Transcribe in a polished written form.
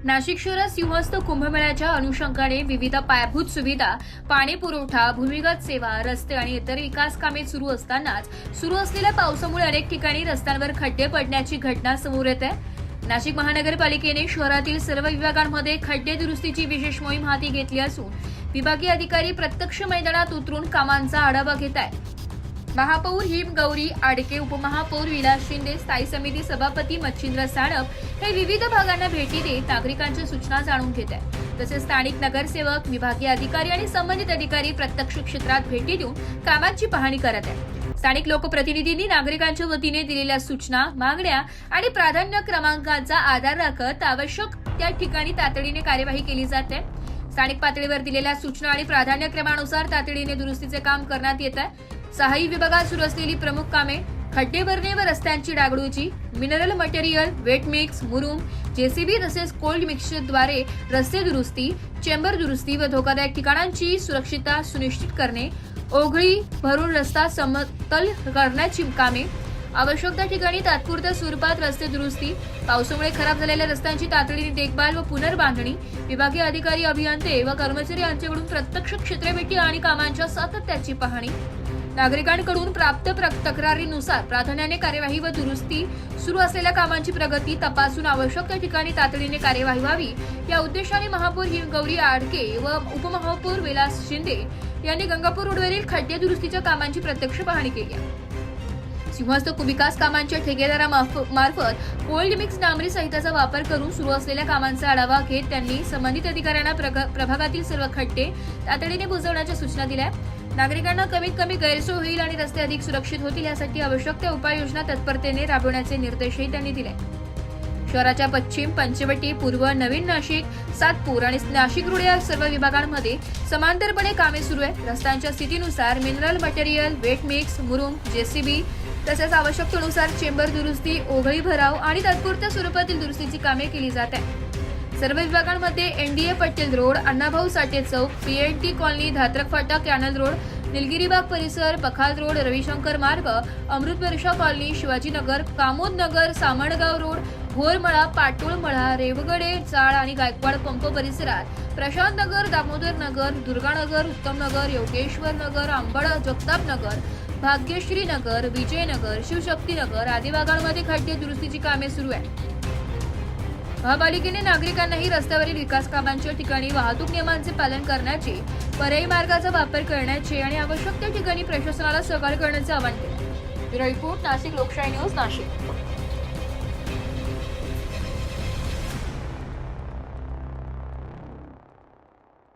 नाशिक शहरात सिंहस्थ कुंभमेळ्याच्या अनुषंगाने विविध पायाभूत सुविधा, पाणी पुरवठा, भूमिगत सेवा, रस्ते आणि इतर विकास कामे सुरू असतानाच सुरू असलेल्या पावसामुळे अनेक ठिकाणी रस्त्यांवर खड्डे पडण्याची घटना समोर येत आहे। नाशिक महानगरपालिकेने शहरातील सर्व विभागांमध्ये खड्डे दुरुस्तीची विशेष मोहीम हाती घेतली असून विभागीय अधिकारी प्रत्यक्ष मैदानात उतरून कामांचा आढावा घेत आहेत। महापौर हिमगौरी आडके, उपमहापौर विलास शिंदे, स्थायी समिती सभापती मच्छिंद्र सानप हे विविध भागांना भेटी देत नागरिकांच्या सूचना जाणून घेत आहेत। तसेच स्थानिक नगरसेवक, विभागीय अधिकारी आणि संबंधित अधिकारी प्रत्यक्ष क्षेत्रात भेटी देऊन कामांची पाहणी करत आहेत। स्थानिक लोकप्रतिनिधींनी नागरिकांच्या वतीने दिलेल्या सूचना, मागण्या आणि प्राधान्य क्रमांकांचा आधार राखत आवश्यक त्या ठिकाणी तातडीने कार्यवाही केली जाते। स्थानिक पातळीवर दिलेल्या सूचना आणि प्राधान्य क्रमानुसार तातडीने दुरुस्तीचे काम करण्यात येत आहे। सहाय्य विभागात सुरू असलेली प्रमुख कामे खड्डे भरणे व रस्त्यांची डागडुजी, मिनरल मटेरियल, वेट मिक्स, मुरुम, जेसीबी तसेच कोल्ड मिक्सरद्वारे रस्ते दुरुस्ती, चेंबर दुरुस्ती व धोकादायक ठिकाणांची सुरक्षितता सुनिश्चित करणे, ओघळी भरून रस्ता समतल करण्याची कामे, आवश्यक त्या ठिकाणी तात्पुरत्या स्वरूपात रस्ते दुरुस्ती, पावसामुळे खराब झालेल्या रस्त्यांची तातडीने देखभाल व पुनर्बांधणी, विभागीय अधिकारी, अभियंते व कर्मचारी यांच्याकडून प्रत्यक्ष क्षेत्रभेटी आणि कामांच्या सातत्याची पाहणी, नागरिकांकडून प्राप्त तक्रारीनुसार प्राधान्याने कार्यवाही व दुरुस्ती, सुरू असलेल्या कामांची प्रगती तपासून आवश्यक त्या ठिकाणी तातडीने कार्यवाही व्हावी या उद्देशाने महापौर हिमगौरी आडके व उपमहापौर विलास शिंदे यांनी गंगापूर रोडवरील खड्डे दुरुस्तीच्या कामांची प्रत्यक्ष पाहणी केली आहे। सिंहस्थ विकास कामांच्या ठेकेदारामार्फत कोल्ड मिक्स डांबरी साहित्याचा वापर करून सुरू असलेल्या कामांचा आढावा घेत त्यांनी संबंधित अधिकाऱ्यांना प्रभागातील सर्व खड्डे तातडीने बुजवण्याच्या सूचना दिल्या। नागरिकांना कमीत कमी गैरसोय होईल आणि रस्ते अधिक सुरक्षित होतील यासाठी आवश्यक त्या उपाययोजना तत्परतेने राबवण्याचे निर्देशही त्यांनी दिले। शहराच्या पश्चिम, पंचवटी, पूर्व, नवीन नाशिक, सातपूर आणि नाशिक रोड या सर्व विभागांमध्ये समांतरपणे कामे सुरू आहे। रस्त्यांच्या स्थितीनुसार मिनरल मटेरियल, वेट मिक्स, मुरुम, जेसीबी तसेच आवश्यकतेनुसार चेंबर दुरुस्ती, ओघळी भराव आणि तात्पुरत्या स्वरूपातील दुरुस्तीची कामे केली जात आहेत। सर्व विभागांमध्ये एनडीए पटेल रोड, अण्णाभाऊ साठे चौक, पीएनटी कॉलनी, धात्रक फाटा, कॅनल रोड, निलगिरीबाग परिसर, पखाल रोड, रविशंकर मार्ग, अमृत वर्षा कॉलनी, शिवाजीनगर, कामोद नगर, सामणगाव रोड, भोरमळा, पाटोळमळा, रेवगडे चाळ आणि गायकवाड पंप परिसरात, प्रशांत नगर, दामोदर नगर, दुर्गानगर, उत्तम नगर, योगेश्वर नगर, आंबड जगताप नगर, भाग्यश्री नगर, विजयनगर, शिवशक्ती नगर आदी भागांमध्ये खड्डे दुरुस्तीची कामे सुरू आहेत। महापालिकेने नागरिकांनाही रस्त्यावरील विकास कामांच्या ठिकाणी वाहतूक नियमांचे पालन करण्याचे, पर्यायी मार्गाचा वापर करण्याचे आणि आवश्यक त्या ठिकाणी प्रशासनाला सहकार्य करण्याचे आवाहन केले। ब्युरो रिपोर्ट, नाशिक लोकशाही न्यूज, नाशिक।